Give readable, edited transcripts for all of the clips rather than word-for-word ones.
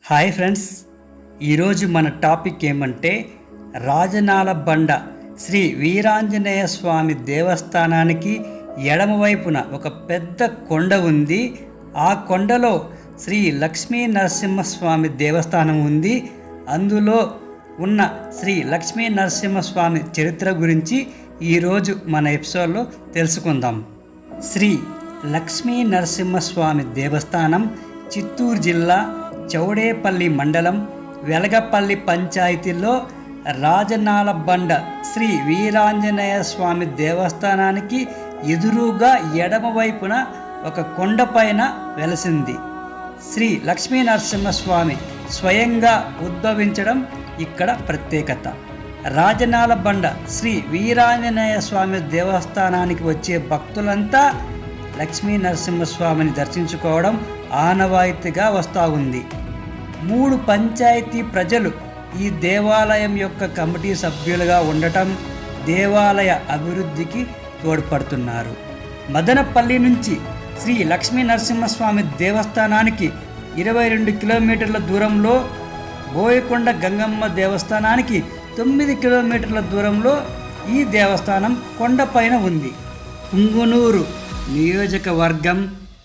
Hi friends, ఈరోజు మన topic ఏమంటే రాజనాల బండ శ్రీ వీరాంజనేయ స్వామి దేవస్థానానికి ఎడమవైపున ఒక పెద్ద కొండ ఉంది. ఆ కొండలో శ్రీ లక్ష్మీ నరసింహస్వామి దేవస్థానం ఉంది. అందులో ఉన్న శ్రీ లక్ష్మీ నరసింహస్వామి చరిత్ర గురించి ఈరోజు మన ఎపిసోడ్లో తెలుసుకుందాం. శ్రీ లక్ష్మీ నరసింహస్వామి దేవస్థానం చిత్తూరు జిల్లా చౌడేపల్లి మండలం వెలగపల్లి పంచాయతీలో రాజనాల బండ శ్రీ వీరాంజనేయ స్వామి దేవస్థానానికి ఎదురుగా ఎడమవైపున ఒక కొండపైన వెలసింది. శ్రీ లక్ష్మీ నరసింహస్వామి స్వయంగా ఉద్భవించడం ఇక్కడ ప్రత్యేకత. రాజనాల బండ శ్రీ వీరాంజనేయ స్వామి దేవస్థానానికి వచ్చే భక్తులంతా లక్ష్మీ నరసింహస్వామిని దర్శించుకోవడం ఆనవాయితీగా వస్తూ ఉంది. 3 పంచాయతీ ప్రజలు ఈ దేవాలయం యొక్క కమిటీ సభ్యులుగా ఉండటం దేవాలయ అభివృద్ధికి తోడ్పడుతున్నారు. మదనపల్లి నుంచి శ్రీ లక్ష్మీ నరసింహస్వామి దేవస్థానానికి 22 కిలోమీటర్ల దూరంలో, బోయకొండ గంగమ్మ దేవస్థానానికి 9 కిలోమీటర్ల దూరంలో ఈ దేవస్థానం కొండపైన ఉంది. పుంగునూరు నియోజకవర్గం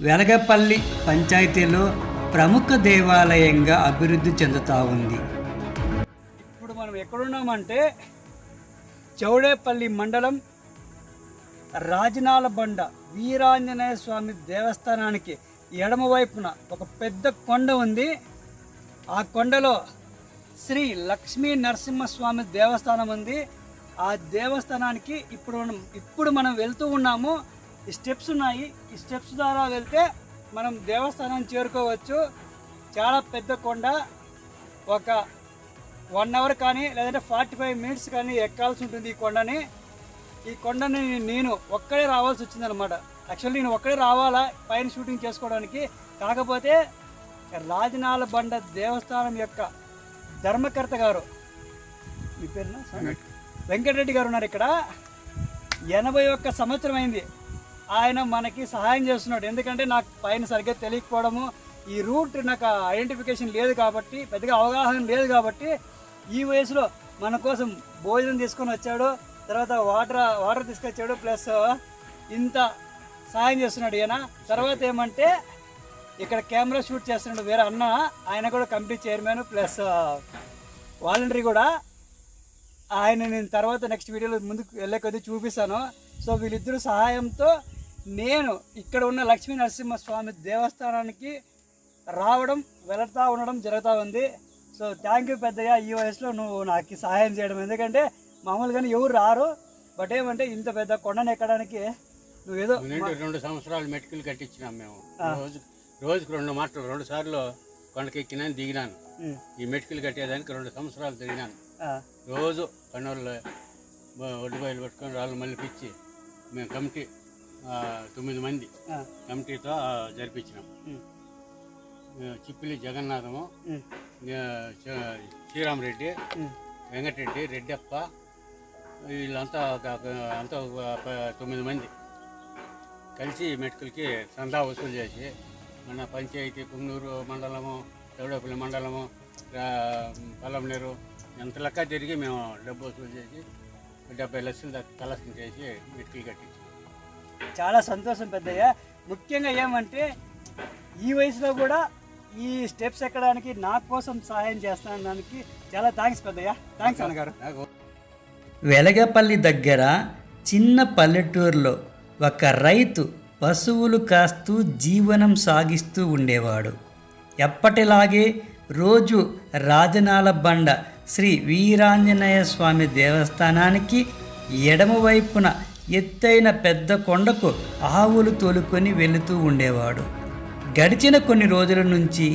వెలగపల్లి పంచాయతీలో ప్రముఖ దేవాలయంగా అభివృద్ధి చెందుతూ ఉంది. ఇప్పుడు మనం ఎక్కడున్నామంటే చౌడేపల్లి మండలం రాజనాల బండ వీరాంజనేయ స్వామి దేవస్థానానికి ఎడమవైపున ఒక పెద్ద కొండ ఉంది. ఆ కొండలో శ్రీ లక్ష్మీ నరసింహస్వామి దేవస్థానం ఉంది. ఆ దేవస్థానానికి ఇప్పుడు మనం వెళ్తూ ఉన్నాము. ఈ స్టెప్స్ ఉన్నాయి. ఈ స్టెప్స్ ద్వారా వెళ్తే మనం దేవస్థానాన్ని చేరుకోవచ్చు. చాలా పెద్ద కొండ. ఒక 1 అవర్ కానీ లేదంటే 45 మినిట్స్ కానీ ఎక్కాల్సి ఉంటుంది ఈ కొండని నేను ఒక్కడే రావాల్సి వచ్చిందనమాట. యాక్చువల్లీ నేను ఒక్కడే రావాలా పైన షూటింగ్ చేసుకోవడానికి. కాకపోతే రాజనాల బండ దేవస్థానం యొక్క ధర్మకర్త గారు, మీ పేరున వెంకటరెడ్డి గారు ఉన్నారు ఇక్కడ. 81 సంవత్సరం అయింది. ఆయన మనకి సహాయం చేస్తున్నాడు. ఎందుకంటే నాకు పైన సరిగ్గా తెలియకపోవడము, ఈ రూట్ నాకు ఐడెంటిఫికేషన్ లేదు కాబట్టి, పెద్దగా అవగాహన లేదు కాబట్టి ఈ వయసులో మన కోసం భోజనం తీసుకొని వచ్చాడు. తర్వాత వాటర్ తీసుకొచ్చాడు. ప్లస్ ఇంత సహాయం చేస్తున్నాడు ఈయన. తర్వాత ఏమంటే ఇక్కడ కెమెరా షూట్ చేస్తున్నాడు వేరే అన్న. ఆయన కూడా కమిటీ చైర్మన్ ప్లస్ వాలంటరీ కూడా. ఆయన నేను తర్వాత నెక్స్ట్ వీడియోలో ముందుకు వెళ్ళే కొద్దీ చూపిస్తాను. సో వీళ్ళిద్దరు సహాయంతో నేను ఇక్కడ ఉన్న లక్ష్మీ నరసింహస్వామి దేవస్థానానికి వెళతా ఉండడం జరుగుతూ ఉంది. సో థ్యాంక్ యూ పెద్దయ్య, ఈ వయసులో నువ్వు నాకు సహాయం చేయడం. ఎందుకంటే మామూలుగానే ఎవరు రారు. బట్ ఏమంటే ఇంత పెద్ద కొండను ఎక్కడానికి నువ్వు ఏదో 2 సంవత్సరాలు మెటికలు కట్టించినాం మేము. రోజుకి 2 సార్లు కొండకి ఎక్కినాను, దిగినాను. ఈ మెటికలు కట్టేదానికి 2 సంవత్సరాలు తిరిగినాను. రోజు పనులు ఒడ్డు బయలు పట్టుకొని రాళ్ళు మళ్ళీపించి మేము కమిటీ 9 మంది కమిటీతో జరిపించినాం. చిప్పిలి జగన్నాథము, శ్రీరామరెడ్డి, వెంకటరెడ్డి, రెడ్డప్ప, వీళ్ళంతా అంతా 9 మంది కలిసి మెటుకులకి సందా వసూలు చేసి మన పంచాయతీ పుంగనూరు మండలము, చౌడేపల్లి మండలము, పల్లంనేరు ఎంత లెక్క తిరిగి మేము డబ్బు వసూలు చేసి 70 లక్షలు దాకా కలెక్షన్ చేసి మెటుకులు కట్టించాం. చాలా సంతోషం పెద్దయ్య. ముఖ్యంగా ఏమంటే ఈ వయసులో కూడా ఈ స్టెప్స్ ఎక్కడానికి నా కోసం సహాయం చేస్తానికి చాలా థ్యాంక్స్ పెద్దయ్య. థ్యాంక్స్ అన్నగారు. వెలగపల్లి దగ్గర చిన్న పల్లెటూరులో ఒక రైతు పశువులు కాస్తూ జీవనం సాగిస్తూ ఉండేవాడు. ఎప్పటిలాగే రోజు రాజనాల బండ శ్రీ వీరాంజనేయ స్వామి దేవస్థానానికి ఎడమవైపున ఎత్తైన పెద్ద కొండకు ఆవులు తోలుకొని వెళుతూ ఉండేవాడు. గడిచిన కొన్ని రోజుల నుంచి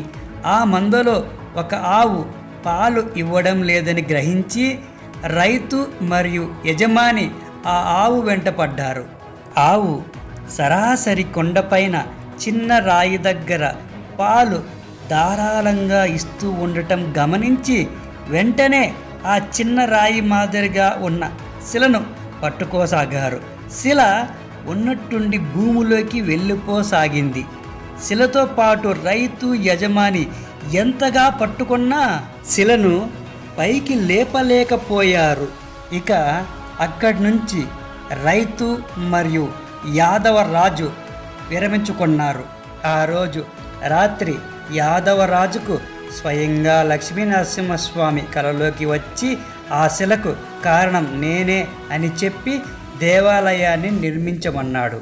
ఆ మందలో ఒక ఆవు పాలు ఇవ్వడం లేదని గ్రహించి రైతు మరియు యజమాని ఆ ఆవు వెంట పడ్డారు. ఆవు సరాసరి కొండపైన చిన్న రాయి దగ్గర పాలు ధారాళంగా ఇస్తూ ఉండటం గమనించి వెంటనే ఆ చిన్న రాయి మాదిరిగా ఉన్న శిలను పట్టుకోసాగారు. శిల ఉన్నట్టుండి భూమిలోకి వెళ్ళిపోసాగింది. శిలతో పాటు రైతు యజమాని ఎంతగా పట్టుకున్నా శిలను పైకి లేపలేకపోయారు. ఇక అక్కడి నుంచి రైతు మరియు యాదవ రాజు విరమించుకున్నారు. ఆ రోజు రాత్రి యాదవ రాజుకు స్వయంగా లక్ష్మీ నరసింహస్వామి కలలోకి వచ్చి ఆ శిలకు కారణం నేనే అని చెప్పి దేవాలయాన్ని నిర్మించమన్నాడు.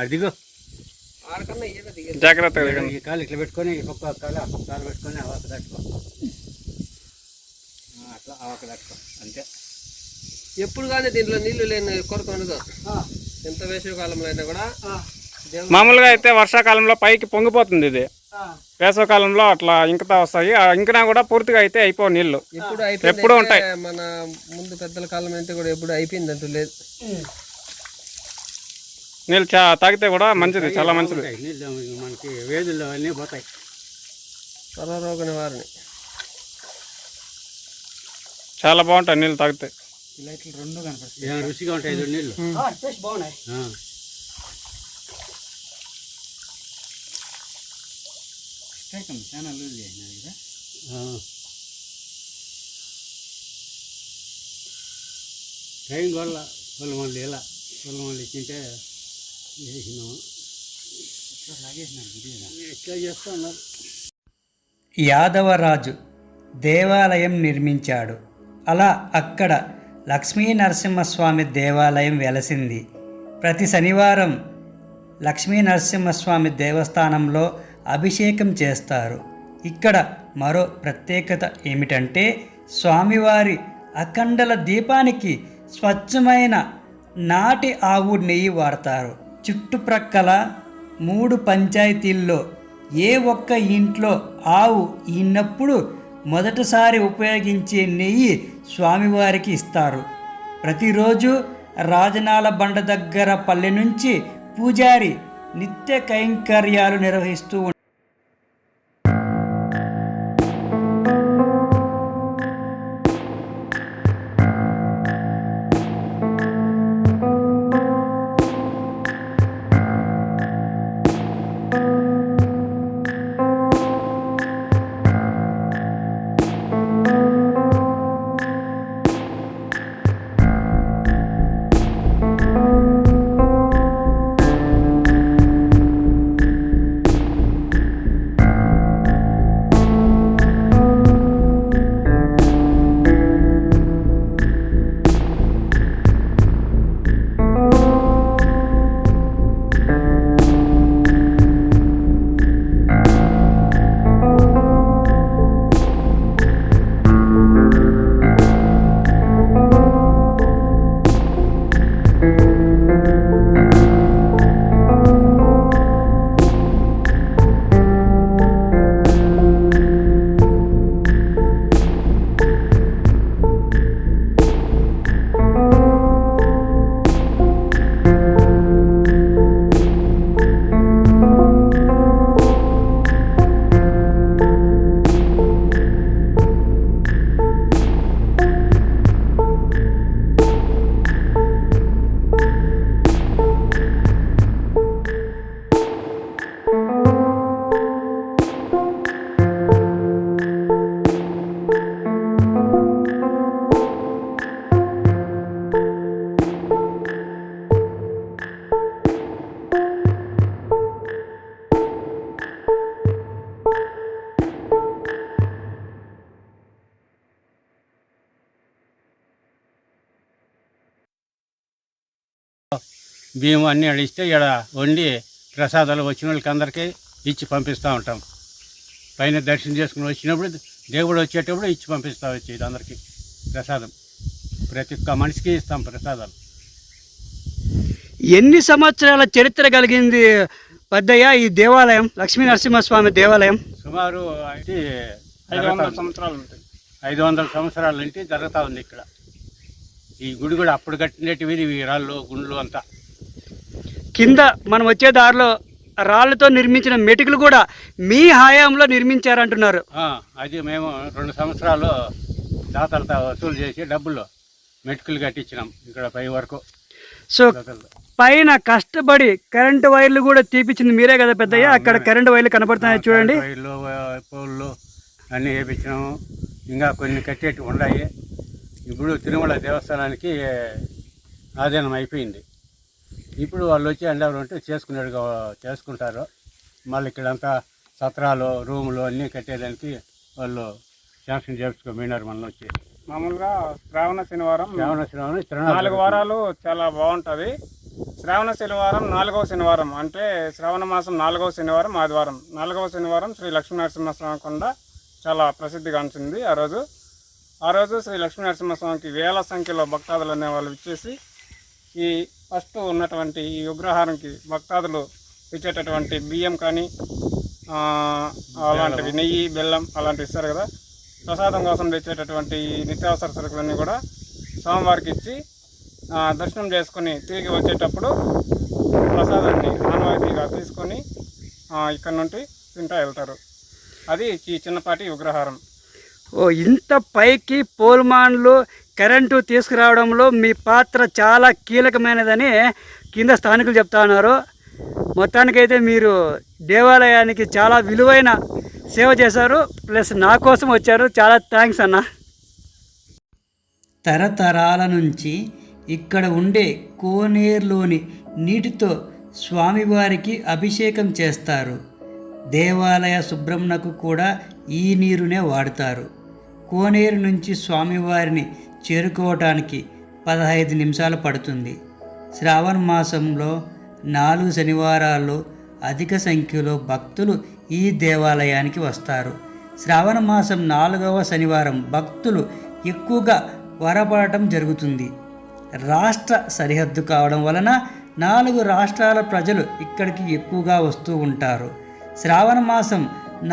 అదిగో జాగ్రత్తగా ఈ కాలు ఇట్లా పెట్టుకొని ఒక్క కాలు పెట్టుకొని అవక తట్టుకో, అట్లా అవక తట్టుకో అంతే. ఎప్పుడు కానీ దీంట్లో నీళ్లు లేని కొరత ఉండదు. ఎంత వేసవికాలంలో అయినా కూడా మామూలుగా అయితే వర్షాకాలంలో పైకి పొంగిపోతుంది, ఇది వేసవకాలంలో అట్లా ఇంకతా వస్తాయి. ఇంకనా కూడా పూర్తిగా అయితే అయిపో నీళ్లు ఎప్పుడు ఉంటాయి. మన ముందు పెద్దల కాలం అయితే కూడా ఎప్పుడు అయిపోయింది అంటూ లేదు. నీళ్ళు తాగితే కూడా మంచిది, చాలా మంచిది. నీళ్ళు మనకి వేదులు అన్నీ పోతాయి. సర్వరోగ నివారణ చాలా బాగుంటాయి నీళ్ళు తాగితే. లైట్లు రెండు కనపడుతుంది, రుచిగా ఉంటాయి నీళ్ళు, టేస్ట్ బాగున్నాయి. చాలా లూజ్ చేసినారు కదా. టైం వల్ల మళ్ళీ ఇలా మళ్ళీ తింటే చేసినాము, ఎట్లా చేస్తా ఉన్నారు. యాదవరాజు దేవాలయం నిర్మించాడు. అలా అక్కడ లక్ష్మీ నరసింహస్వామి దేవాలయం వెలసింది. ప్రతి శనివారం లక్ష్మీ నరసింహస్వామి దేవస్థానంలో అభిషేకం చేస్తారు. ఇక్కడ మరో ప్రత్యేకత ఏమిటంటే స్వామివారి అఖండల దీపానికి స్వచ్ఛమైన నాటి ఆవు నెయ్యి వాడతారు. చుట్టుప్రక్కల 3 పంచాయతీల్లో ఏ ఒక్క ఇంట్లో ఆవు ఈనప్పుడు మొదటిసారి ఉపయోగించే నెయ్యి స్వామివారికి ఇస్తారు. ప్రతిరోజు రాజనాల బండ దగ్గర పల్లె నుంచి పూజారి నిత్య కైంకర్యాలు నిర్వహిస్తూ ఉంటారు. బియ్యం అన్నీ అడిగిస్తే ఇక్కడ వండి ప్రసాదాలు వచ్చిన వాళ్ళకి అందరికీ ఇచ్చి పంపిస్తూ ఉంటాం. పైన దర్శనం చేసుకుని వచ్చినప్పుడు దేవుడు వచ్చేటప్పుడు ఇచ్చి పంపిస్తూ వచ్చేది అందరికీ ప్రసాదం. ప్రతి ఒక్క మనిషికి ఇస్తాం ప్రసాదాలు. ఎన్ని సంవత్సరాల చరిత్ర కలిగింది పెద్దయ్య ఈ దేవాలయం, లక్ష్మీ నరసింహస్వామి దేవాలయం? సుమారు 500 సంవత్సరాలు ఉంటాయి. 500 సంవత్సరాల నుంచి జరుగుతూ ఉంది ఇక్కడ. ఈ గుడి కూడా అప్పుడు కట్టినవి ఇవి రాళ్ళు గుండ్లు అంతా. కింద మనం వచ్చే దారిలో రాళ్ళతో నిర్మించిన మెటికలు కూడా మీ హయాంలో నిర్మించారంటున్నారు. అది మేము 2 సంవత్సరాలు దాతలతో వసూలు చేసి డబ్బులు మెటుకులు కట్టించినాం ఇక్కడ పై వరకు. సో పైన కష్టపడి కరెంటు వైర్లు కూడా తీపిచ్చింది మీరే కదా పెద్దయ్య? అక్కడ కరెంటు వైర్లు కనపడుతున్నాయి చూడండి. వైర్లు పోళ్ళు అన్నీ వేయించినాము. ఇంకా కొన్ని కట్టేటి ఉన్నాయి. ఇప్పుడు తిరుమల దేవస్థానానికి ఆధీనం అయిపోయింది. ఇప్పుడు వాళ్ళు వచ్చి ఎండవరంటే చేసుకుంటారు. మళ్ళీ ఇక్కడంతా సత్రాలు రూములు అన్నీ కట్టేదానికి వాళ్ళు శాంక్షన్ చేయించుకోపోయినారు. మనం వచ్చి మామూలుగా శ్రావణ శనివారం 4 వారాలు చాలా బాగుంటుంది. శ్రావణ శనివారం 4వ శనివారం అంటే శ్రావణ మాసం 4వ శనివారం ఆదివారం. 4వ శనివారం శ్రీ లక్ష్మీనరసింహస్వామి కొండ చాలా ప్రసిద్ధిగాంచింది. ఆ రోజు శ్రీ లక్ష్మీనరసింహస్వామికి వేల సంఖ్యలో భక్తాదులు అనేవాళ్ళు ఇచ్చేసి ఈ ఫస్ట్ ఉన్నటువంటి ఈ విగ్రహానికి భక్తాదులు ఇచ్చేటటువంటి బియ్యం కానీ అలాంటివి నెయ్యి బెల్లం అలాంటివి ఇస్తారు కదా, ప్రసాదం కోసం తెచ్చేటటువంటి నిత్యావసర సరుకులన్నీ కూడా స్వామివారికి ఇచ్చి దర్శనం చేసుకుని తిరిగి వచ్చేటప్పుడు ప్రసాదాన్ని ఆనవాయితీగా తీసుకొని ఇక్కడ నుండి తింటూ వెళ్తారు. అది ఈ చిన్నపాటి విగ్రహారం. ఓ ఇంత పైకి పోల్మాన్లు కరెంటు తీసుకురావడంలో మీ పాత్ర చాలా కీలకమైనదని కింద స్థానికులు చెప్తా ఉన్నారు. మొత్తానికైతే మీరు దేవాలయానికి చాలా విలువైన సేవ చేశారు, ప్లస్ నా కోసం వచ్చారు. చాలా థ్యాంక్స్ అన్న. తరతరాల నుంచి ఇక్కడ ఉండే కోనేరులోని నీటితో స్వామివారికి అభిషేకం చేస్తారు. దేవాలయ శుభ్రంనకు కూడా ఈ నీరునే వాడతారు. కోనేరు నుంచి స్వామివారిని చేరుకోవటానికి 15 నిమిషాలు పడుతుంది. శ్రావణ మాసంలో 4 శనివారాల్లో అధిక సంఖ్యలో భక్తులు ఈ దేవాలయానికి వస్తారు. శ్రావణ మాసం 4వ శనివారం భక్తులు ఎక్కువగా వరపడటం జరుగుతుంది. రాష్ట్ర సరిహద్దు కావడం వలన 4 రాష్ట్రాల ప్రజలు ఇక్కడికి ఎక్కువగా వస్తూ ఉంటారు. శ్రావణ మాసం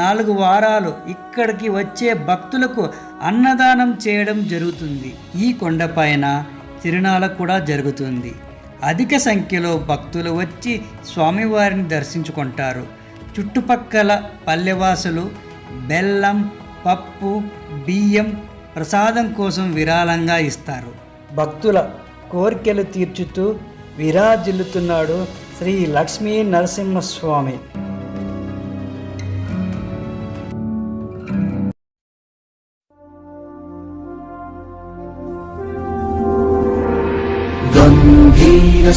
4 వారాలు ఇక్కడికి వచ్చే భక్తులకు అన్నదానం చేయడం జరుగుతుంది. ఈ కొండపైన తిరునాళ్ళ కూడా జరుగుతుంది. అధిక సంఖ్యలో భక్తులు వచ్చి స్వామివారిని దర్శించుకుంటారు. చుట్టుపక్కల పల్లెవాసులు బెల్లం, పప్పు, బియ్యం ప్రసాదం కోసం విరాళంగా ఇస్తారు. భక్తుల కోరికలు తీర్చుతూ విరాజిల్లుతున్నాడు శ్రీ లక్ష్మీ నరసింహస్వామి.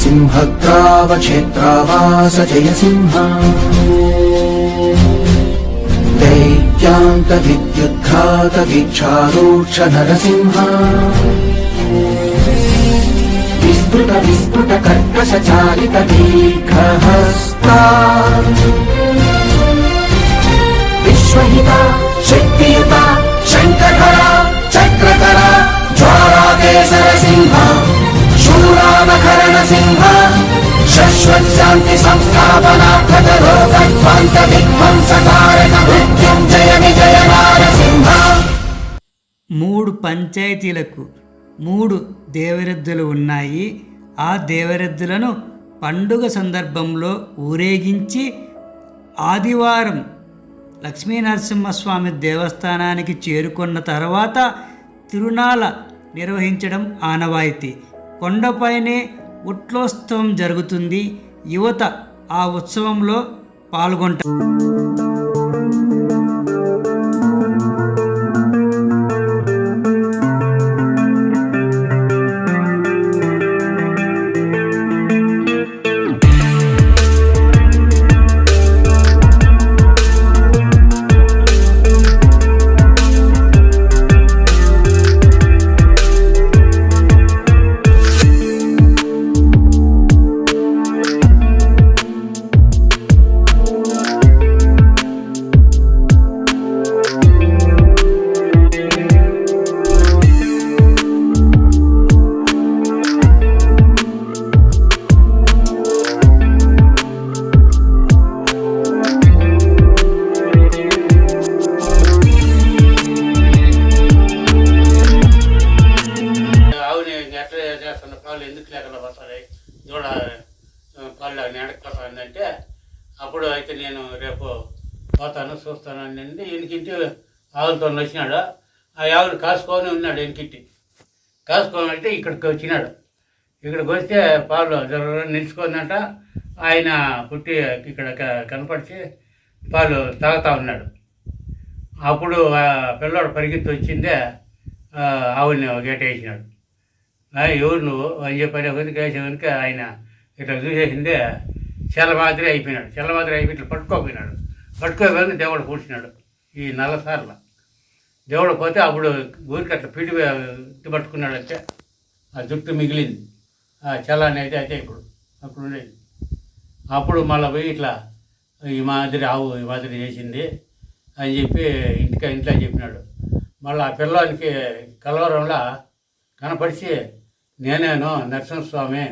సింహగ్రావక్షేత్రావాస జయ సింహ దైత్యాంత విద్యుద్ఘాత వీక్షారూక్ష నరసింహ విస్ఫుట కర్కశ చాలిత దీర్ఘహస్తా విశ్వహిత శక్తియుత శంఖధర చక్రధర జ్వాలాకేసర సింహ శూరానకరణ సింహ శాంతి సంస్థాపనార్థ రోగధ్వంత విధ్వంసకారక మృత్యుంజయ విజయ నారసింహ. 3 పంచాయతీలకు 3 దేవరెద్దులు ఉన్నాయి. ఆ దేవరెద్దులను పండుగ సందర్భంలో ఊరేగించి ఆదివారం లక్ష్మీనరసింహస్వామి దేవస్థానానికి చేరుకున్న తర్వాత తిరునాళ్ళ నిర్వహించడం ఆనవాయితీ. కొండపైనే ఉట్లోత్సవం జరుగుతుంది. యువత ఆ ఉత్సవంలో పాల్గొంటారు. అంటే అప్పుడు అయితే నేను రేపు పోతాను చూస్తాను అంటే ఈయనకింటి ఆవులతో వచ్చినాడు. ఆ ఆవులు కాసుకొని ఉన్నాడు. ఈయనకింటి కాసుకోవాలంటే ఇక్కడికి వచ్చినాడు. ఇక్కడికి వస్తే పాలు నిలుచుకుందంట. ఆయన పుట్టి ఇక్కడ కనపడిచి పాలు తాగుతూ ఉన్నాడు. అప్పుడు పిల్లోడు పరిగెత్తి వచ్చిందే ఆవుని గేట వేసినాడు. ఎవరు నువ్వు అని చెప్పాడు. వేసేవనికి ఆయన ఇట్లా చూసేసిందే చెల్ల మాదిరి అయిపోయినాడు. చెల్ల మాదిరి అయిపోయి ఇట్లా పట్టుకోపోయినాడు. పట్టుకోపోయి దేవుడు పూడ్చినాడు ఈ నల్లసార్లు. దేవుడు పోతే అప్పుడు ఊరికి అట్లా పిడి పట్టుకున్నాడంటే ఆ జుట్టు మిగిలింది. ఆ చెల్ల అనేది అయితే ఇప్పుడు అప్పుడు ఉండేది. అప్పుడు మళ్ళీ పోయి ఇట్లా ఈ మాదిరి ఆవు ఈ మాదిరి చేసింది అని చెప్పి ఇంట్లో చెప్పినాడు. మళ్ళీ ఆ పిల్లానికి కలవరంలో కనపడిచి నేనేను నరసింహస్వామి,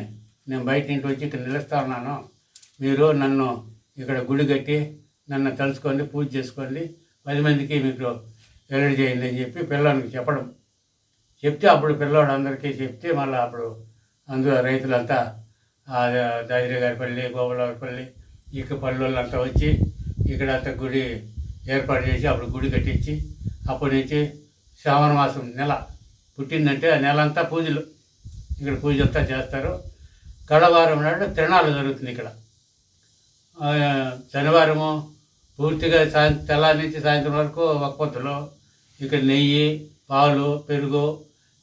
నేను బయట ఇంటి వచ్చి ఇక్కడ నిలుస్తా ఉన్నాను, మీరు నన్ను ఇక్కడ గుడి కట్టి నన్ను తలుచుకోండి, పూజ చేసుకోండి, 10 మందికి మీకు వెల్లడి చేయండి అని చెప్పి పిల్లానికి చెప్పడం. చెప్తే అప్పుడు పిల్లోడు అందరికీ చెప్తే మళ్ళీ అప్పుడు అందులో రైతులంతా దాయిరగారిపల్లి, గోపాలవారిపల్లి, ఇక పల్లెళ్ళంతా వచ్చి ఇక్కడ అంతా గుడి ఏర్పాటు చేసి అప్పుడు గుడి కట్టించి అప్పటి నుంచి శ్రావణ మాసం నెల పుట్టిందంటే ఆ నెల అంతా పూజలు, ఇక్కడ పూజ అంతా చేస్తారు. కడవారం నాడు తిరణాలు జరుగుతుంది ఇక్కడ. శనివారము పూర్తిగా తెల్లారి నుంచి సాయంత్రం వరకు ఒక పొద్దులో ఇక్కడ నెయ్యి, పాలు, పెరుగు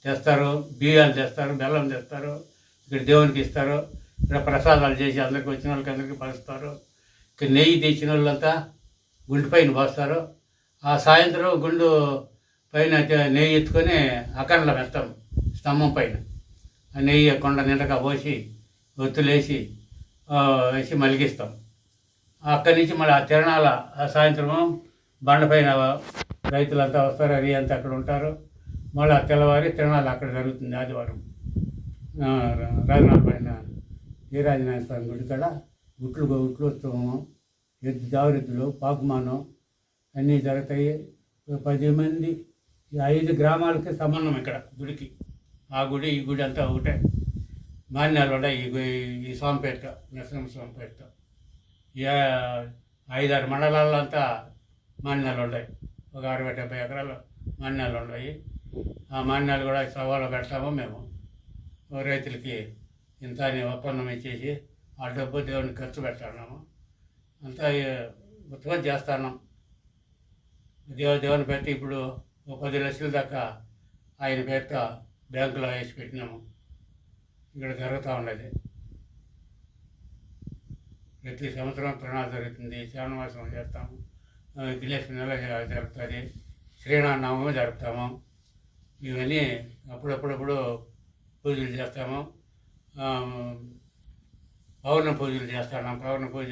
తెస్తారు, బియ్యాలు తెస్తారు, బెల్లం తెస్తారు, ఇక్కడ దేవునికి ఇస్తారు. ఇక్కడ ప్రసాదాలు చేసి అందరికి వచ్చిన వాళ్ళకి అందరికీ పంచుతారు. ఇక్కడ నెయ్యి తెచ్చిన వాళ్ళంతా గుండు పైన పోస్తారు. ఆ సాయంత్రం గుండు పైన నెయ్యి ఎత్తుకొని అఖండలో పెడతాం స్తంభం పైన. ఆ నెయ్యి కొండ నిండగా పోసి ఒత్తులేసి వేసి మలిగిస్తాం. అక్కడి నుంచి మళ్ళీ ఆ తిరణాల ఆ సాయంత్రము బండపైన రైతులంతా వస్తారు, అది అంతా అక్కడ ఉంటారు. మళ్ళీ ఆ తెల్లవారి తిరణాలు అక్కడ జరుగుతుంది. ఆదివారం రాజనాథ పైన వీరాంజనేయ స్వామి గుడి కాడ ఉట్లోత్సవము, ఎద్దు జావరెద్దులు, పాకుమానం అన్నీ జరుగుతాయి. 10 మంది 5 గ్రామాలకి సంబంధం ఇక్కడ గుడికి. ఆ గుడి ఈ గుడి అంతా ఒకటే. మాన్యాలు ఉన్నాయి ఈ స్వామిపేట, నరసింహ స్వామిపేట. 5-6 మండలాల్లో అంతా మాన్యాలు ఉన్నాయి. ఒక 60-70 ఎకరాలు మాన్యాలు ఉన్నాయి. ఆ మాన్యాలు కూడా సవాలో పెడతాము మేము. రైతులకి ఇంత అని ఒప్పందం ఇచ్చేసి ఆ డబ్బు దేవునికి ఖర్చు పెడుతున్నాము. అంతా ఉత్పత్తి చేస్తున్నాం. దేవుని పెట్టి ఇప్పుడు 10 లక్షల దాకా ఆయన పేరుత బ్యాంకులో వేసి పెట్టినాము. ఇక్కడ జరుగుతూ ఉండేది. ప్రతి సంవత్సరం ప్రణాళిక జరుగుతుంది. శ్రావణమాసం చేస్తాము, గణేష్ నెల జరుపుతుంది, శ్రీరామనవమి జరుపుతాము. ఇవన్నీ అప్పుడప్పుడప్పుడు పూజలు చేస్తాము. పౌర్ణమి పూజలు చేస్తున్నాం. పౌర్ణమి పూజ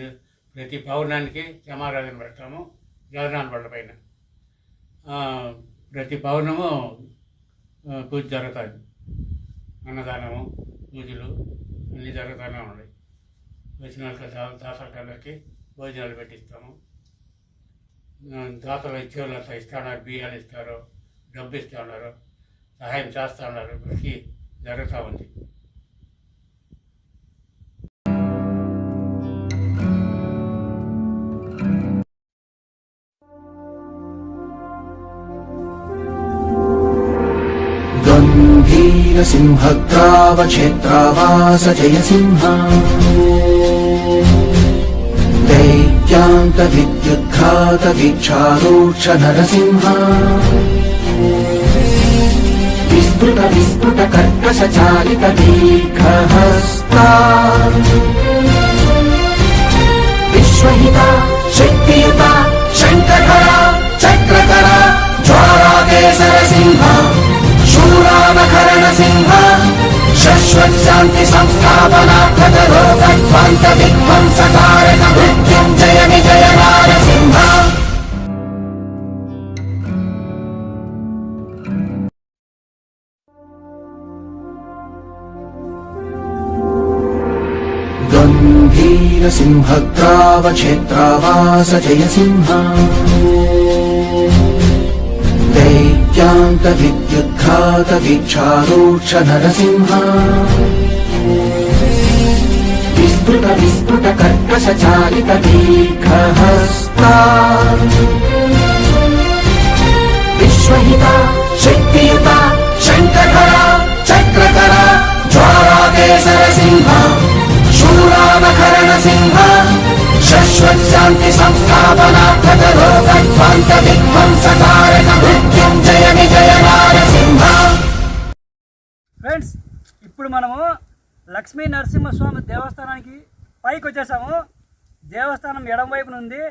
ప్రతి పౌర్ణానికి సమారాధన పెడతాము జగన్నాథ బండ పైన. ప్రతి పౌర్ణము పూజ జరుగుతుంది. అన్నదానము, పూజలు అన్నీ జరుగుతూనే ఉన్నాయి. వచ్చిన వాళ్ళకి దాతలకి భోజనాలు పెట్టిస్తాము. దాతలు ఇచ్చే వాళ్ళంతా ఇస్తున్నారు, బియ్యాలు ఇస్తారు, డబ్బు ఇస్తూ ఉన్నారు, సహాయం చేస్తూ ఉన్నారు. ఇప్పటికీ జరుగుతూ ఉంది. गम्भीरसिंहग्रावक्षेत्रावास जयसिंह दैत्यान्तविद्युद्घातवीक्षारूक्ष नरसिंह विस्फुटकर्कशचालितदीर्घहस्ता विश्वहिता शक्तियुता शङ्खधरा चक्रधरा ज्वालाकेसरसिंह शूरानकरणसिंह शश्वत्शान्ति संस्थापनार्थकरोगध्वान्त विध्वंसकारक मृत्युञ्जय विजय नारसिंह गम्भीरसिंहग्रावक्षेत्रावास जयसिंह दैत्यान्तविद्युद्घातवीक्षारूक्ष नरसिंह विस्फुटकर्कशचालितदीर्घहस्ता विश्वहिता शक्तियुता शङ्खधरा चक्रधरा ज्वालाकेसर శాంతి సంస్థాపనార్థక రోగధ్వాంత విధ్వంసకారక మృత్యుంజయ విజయ నారసింహ. ఫ్రెండ్స్, ఇప్పుడు మనము లక్ష్మీ నరసింహస్వామి దేవస్థానానికి పైకి వచ్చేసాము. దేవస్థానం ఎడమ వైపున ఉంది.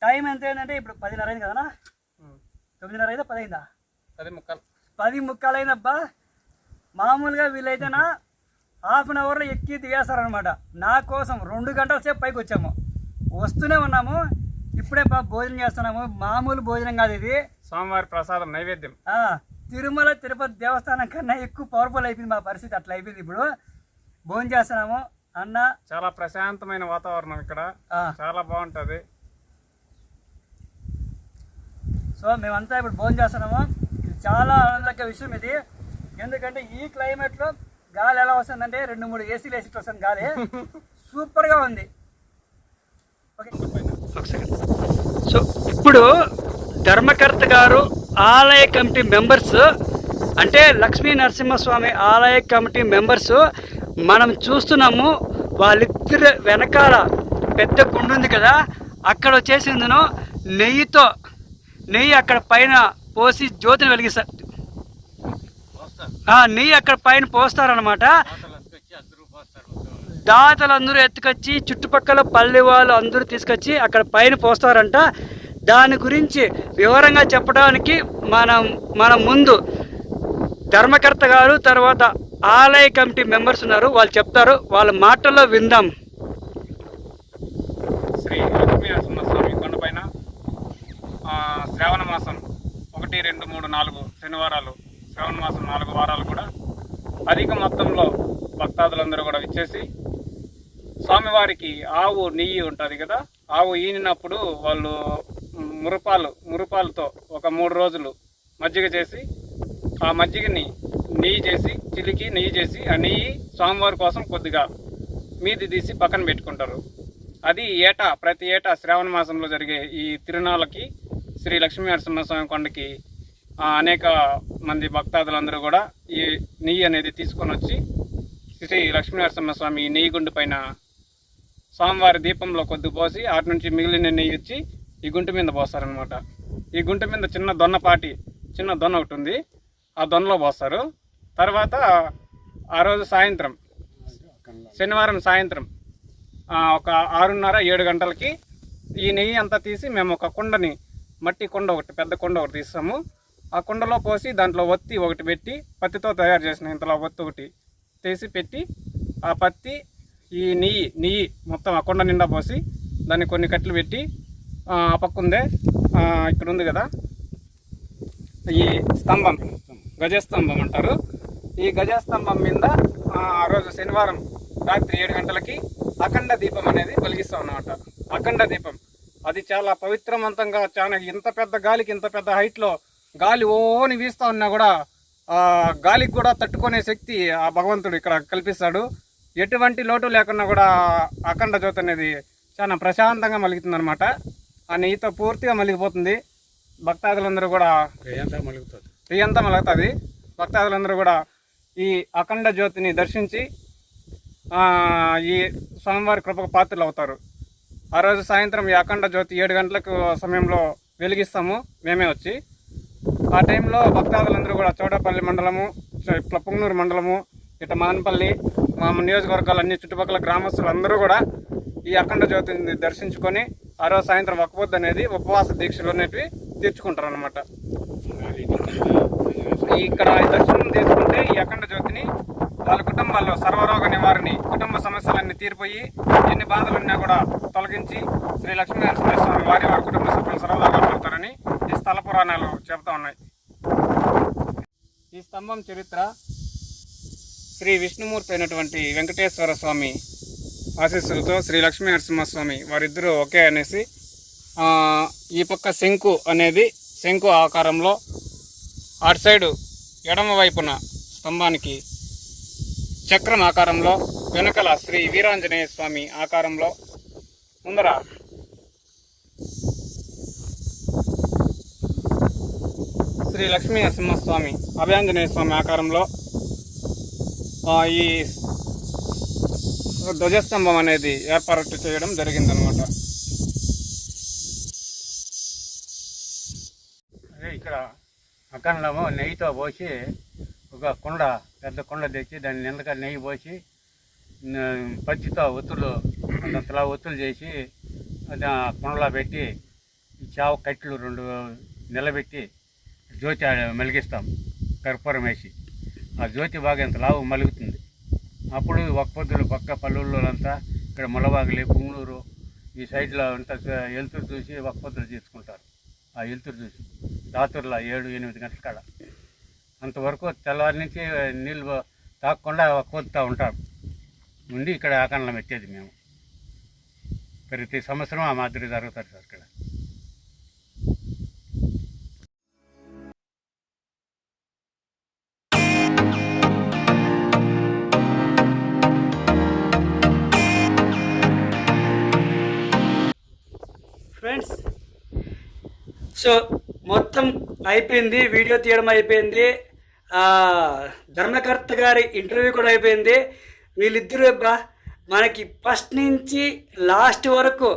టైం ఎంత అయిందంటే ఇప్పుడు 10:30 అయింది కదనా? 9:30 అయిందా 10 అయిందా? 10:45 అయిందబ్బా. మామూలుగా వీళ్ళైతేనా హాఫ్ అన్ అవర్లో ఎక్కి దిగేస్తారనమాట. నా కోసం 2 గంటల సేపు పైకి వచ్చాము. వస్తూనే ఉన్నాము. ఇప్పుడే భోజనం చేస్తున్నాము. మామూలు భోజనం కాదు ఇది, స్వామివారి ప్రసాదం నైవేద్యం. తిరుమల తిరుపతి దేవస్థానం కన్నా ఎక్కువ పవర్ఫుల్ అయిపోయింది మా పరిస్థితి. అట్లా అయిపోయింది. ఇప్పుడు భోజనం చేస్తున్నాము. అన్న చాలా ప్రశాంతమైన వాతావరణం ఇక్కడ, చాలా బాగుంటుంది. సో మేమంతా ఇప్పుడు భోజనం చేస్తున్నాము. ఇది చాలా ఆనందకర విషయం ఇది. ఎందుకంటే ఈ క్లైమేట్లో గాలి ఎలా వస్తుందంటే 2-3 ఏసీలు వేసి వస్తుంది గాలి. సూపర్గా ఉంది. ఓకే, ఒక సెకండ్. సో ఇప్పుడు ధర్మకర్త గారు ఆలయ కమిటీ మెంబర్స్, అంటే లక్ష్మీ నరసింహస్వామి ఆలయ కమిటీ మెంబర్స్ మనం చూస్తున్నాము. వాళ్ళిద్దరు వెనకాల పెద్ద కుండు ఉంది కదా, అక్కడ వచ్చేసిందను నెయ్యి అక్కడ పైన పోసి జ్యోతిని వెలిగిస్తారు. నెయ్యి అక్కడ పైన పోస్తారనమాట. దాతలందరూ ఎత్తుకొచ్చి చుట్టుపక్కల పల్లె వాళ్ళు అందరూ తీసుకొచ్చి అక్కడ పైన పోస్తారంట. దాని గురించి వివరంగా చెప్పడానికి మన ముందు ధర్మకర్త గారు, తర్వాత ఆలయ కమిటీ మెంబర్స్ ఉన్నారు. వాళ్ళు చెప్తారు, వాళ్ళ మాటల్లో విందాం. శ్రీ లక్ష్మీ నరసింహస్వామి కొండపైన శ్రావణ మాసం 1, 2, 3, 4 శనివారాలు, శ్రావణ మాసం 4 వారాలు కూడా అధిక మొత్తంలో భక్తాదులందరూ కూడా విచ్చేసి స్వామివారికి ఆవు నెయ్యి ఉంటుంది కదా, ఆవు ఈనినప్పుడు వాళ్ళు మురుపాలతో ఒక 3 రోజులు మజ్జిగ చేసి, ఆ మజ్జిగని నెయ్యి చేసి చిలికి నెయ్యి చేసి, ఆ నెయ్యి స్వామివారి కోసం కొద్దిగా మీది తీసి పక్కన పెట్టుకుంటారు. అది ప్రతి ఏటా శ్రావణ మాసంలో జరిగే ఈ తిరునాళ్ళకి శ్రీ లక్ష్మీ నరసింహస్వామి కొండకి అనేక మంది భక్తాదులందరూ కూడా ఈ నెయ్యి అనేది తీసుకొని వచ్చి శ్రీ లక్ష్మీ నరసింహస్వామి నెయ్యి గుండు పైన స్వామివారి దీపంలో కొద్ది పోసి అటు నుంచి మిగిలిన నెయ్యి వచ్చి ఈ గుంట మీద పోస్తారనమాట. ఈ గుంట మీద చిన్న దొన్న ఒకటి ఉంది, ఆ దొన్నలో పోస్తారు. తర్వాత ఆ రోజు సాయంత్రం, శనివారం సాయంత్రం ఒక 6:30-7 గంటలకి ఈ నెయ్యి అంతా తీసి మేము ఒక కుండని, మట్టి కుండ ఒకటి, పెద్ద కుండ ఒకటి తీస్తాము. ఆ కుండలో పోసి దాంట్లో ఒత్తి ఒకటి పెట్టి, పత్తితో తయారు చేసిన ఇంతలో ఒత్తి ఒకటి తీసి పెట్టి, ఆ పత్తి ఈ నెయ్యి మొత్తం ఆ కుండ నిండా పోసి దాన్ని కొన్ని కట్లు పెట్టి, ఆ పక్కుందే ఇక్కడ ఉంది కదా ఈ స్తంభం, గజస్తంభం అంటారు. ఈ గజస్తంభం మీద ఆ రోజు శనివారం రాత్రి 7 గంటలకి అఖండ దీపం అనేది వెలిగిస్తాం అన్నమాట. అఖండ దీపం అది చాలా పవిత్రవంతంగా, చాలా ఇంత పెద్ద గాలికి, ఇంత పెద్ద హైట్లో గాలి ఓని వీస్తూ ఉన్నా కూడా ఆ గాలికి కూడా తట్టుకునే శక్తి ఆ భగవంతుడు ఇక్కడ కల్పిస్తాడు. ఎటువంటి లోటు లేకుండా కూడా అఖండ జ్యోతి అనేది చాలా ప్రశాంతంగా మలుగుతుంది అనమాట. ఆ నెయ్యితో పూర్తిగా మలిగిపోతుంది. భక్తాదులందరూ కూడా ప్రియంతా మలుగుతుంది. భక్తాదులందరూ కూడా ఈ అఖండ జ్యోతిని దర్శించి ఈ స్వామివారి కృపకు పాత్రలు అవుతారు. ఆ రోజు సాయంత్రం ఈ అఖండ జ్యోతి 7 గంటలకు సమయంలో వెలిగిస్తాము మేమే వచ్చి. ఆ టైంలో భక్తాదులందరూ కూడా చౌడపల్లి మండలము, ఇట్లా పుంగనూరు మండలము, ఇట్లా మానపల్లి, మా నియోజకవర్గాలన్నీ చుట్టుపక్కల గ్రామస్తులందరూ కూడా ఈ అఖండ జ్యోతిని దర్శించుకొని ఆ రోజు సాయంత్రం ఒక్కపొద్దు అనేది ఉపవాస దీక్షలు అనేటివి తీర్చుకుంటారు అనమాట. ఇక్కడ దర్శనం చేసుకుంటే ఈ అఖండ జ్యోతిని వాళ్ళ కుటుంబాల్లో సర్వరోగ నివారణి, కుటుంబ సమస్యలన్నీ తీరిపోయి ఎన్ని బాధలున్నా కూడా తొలగించి శ్రీ లక్ష్మీ నరసింహస్వామి వారి కుటుంబ సభ్యులు సర్వదాగా పడతారని ఈ స్థల పురాణాలు చెబుతా ఉన్నాయి. ఈ స్తంభం చరిత్ర శ్రీ విష్ణుమూర్తి అయినటువంటి వెంకటేశ్వర స్వామి ఆశీస్సులతో శ్రీ లక్ష్మీ నరసింహస్వామి వారిద్దరూ ఒకే అనేసి ఈ పక్క శంకు ఆకారంలో, అటు సైడు ఎడమ వైపున స్తంభానికి చక్రం ఆకారంలో, వెనకల శ్రీ వీరాంజనేయ స్వామి ఆకారంలో, ముందర శ్రీ లక్ష్మీ నరసింహస్వామి అభయాంజనేయ స్వామి ఆకారంలో ఈ ధ్వజస్తంభం అనేది ఏర్పాటు చేయడం జరిగిందనమాట. ఇక్కడ అక్కడేమో నెయ్యితో పోసి ఒక కుండ, పెద్ద కుండ తెచ్చి దాని నిండుగా నెయ్యి పోసి పచ్చితో ఒత్తులు అంతలా ఒత్తులు చేసి అది ఆ కుండలో పెట్టి చావ కట్టెలు 2 నిలబెట్టి జ్యోతి మెలిగిస్తాం కర్పూరం వేసి. ఆ జ్యోతి బాగా ఎంత లావు మలుగుతుంది. అప్పుడు ఒక పొద్దులు పక్క పల్లెళ్ళంతా ఇక్కడ ములబాగిలి, పుంగళూరు ఈ సైడ్లో అంతా వెలుతురు చూసి ఒక పొద్దులు తీసుకుంటారు. ఆ వెలుతురు చూసి రాత్రుల 7-8 గంటల కాడ అంతవరకు తెల్లవారి నుంచి నీళ్ళు తాగకుండా ఒక పొద్దుతా ఉంటారు. ఉండి ఇక్కడ ఆకరణం పెట్టేది మేము. ప్రతి సంవత్సరం ఆ మాదిరి జరుగుతారు సార్ ఇక్కడ. ఫ్రెండ్స్, సో మొత్తం అయిపోయింది, వీడియో తీయడం అయిపోయింది, ధర్మకర్త గారి ఇంటర్వ్యూ కూడా అయిపోయింది. వీళ్ళిద్దరూ మనకి ఫస్ట్ నుంచి లాస్ట్ వరకు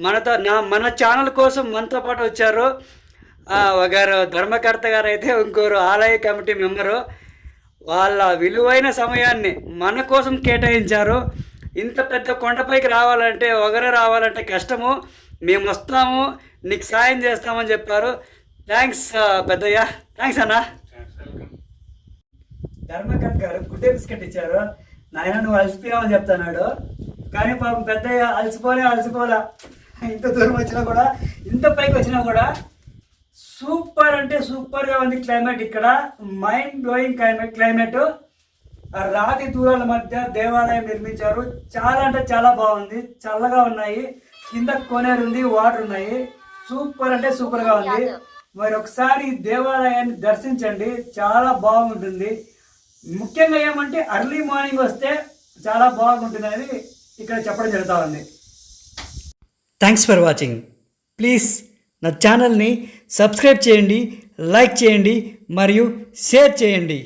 మన ఛానల్ కోసం మనతో పాటు వచ్చారు. ఒకరు ధర్మకర్త గారు అయితే ఇంకోరు ఆలయ కమిటీ మెంబరు. వాళ్ళ విలువైన సమయాన్ని మన కోసం కేటాయించారు. ఇంత పెద్ద కొండపైకి రావాలంటే ఒకరే రావాలంటే కష్టము, మేము వస్తాము, నీకు సాయం చేస్తామని చెప్పారు. థ్యాంక్స్ పెద్దయ్య, థ్యాంక్స్ అన్న. ధర్మకర్త గారు గుడ్డే బిస్కెట్ ఇచ్చారు. నాయన నువ్వు అలసిపోయావని చెప్తున్నాడు, కానీ పాపం పెద్దయ్య అలసిపోలే. ఇంత దూరం వచ్చినా కూడా, ఇంత పైకి వచ్చినా కూడా సూపర్ అంటే సూపర్గా ఉంది క్లైమేట్. ఇక్కడ మైండ్ బ్లోయింగ్ క్లైమేట్. రాతి దూరాల మధ్య దేవాలయం నిర్మించారు. చాలా అంటే చాలా బాగుంది, చల్లగా ఉన్నాయి, కింద కోనేరు ఉంది, వాటర్ ఉన్నాయి. సూపర్ అంటే సూపర్గా ఉంది. మరి ఒకసారి ఈ దేవాలయాన్ని దర్శించండి, చాలా బాగుంటుంది. ముఖ్యంగా ఏమంటే అర్లీ మార్నింగ్ వస్తే చాలా బాగుంటుంది అనేది ఇక్కడ చెప్పడం జరుగుతూ ఉంది. Thanks for watching. ప్లీజ్ నా ఛానల్ని సబ్స్క్రైబ్ చేయండి, లైక్ చేయండి మరియు షేర్ చేయండి.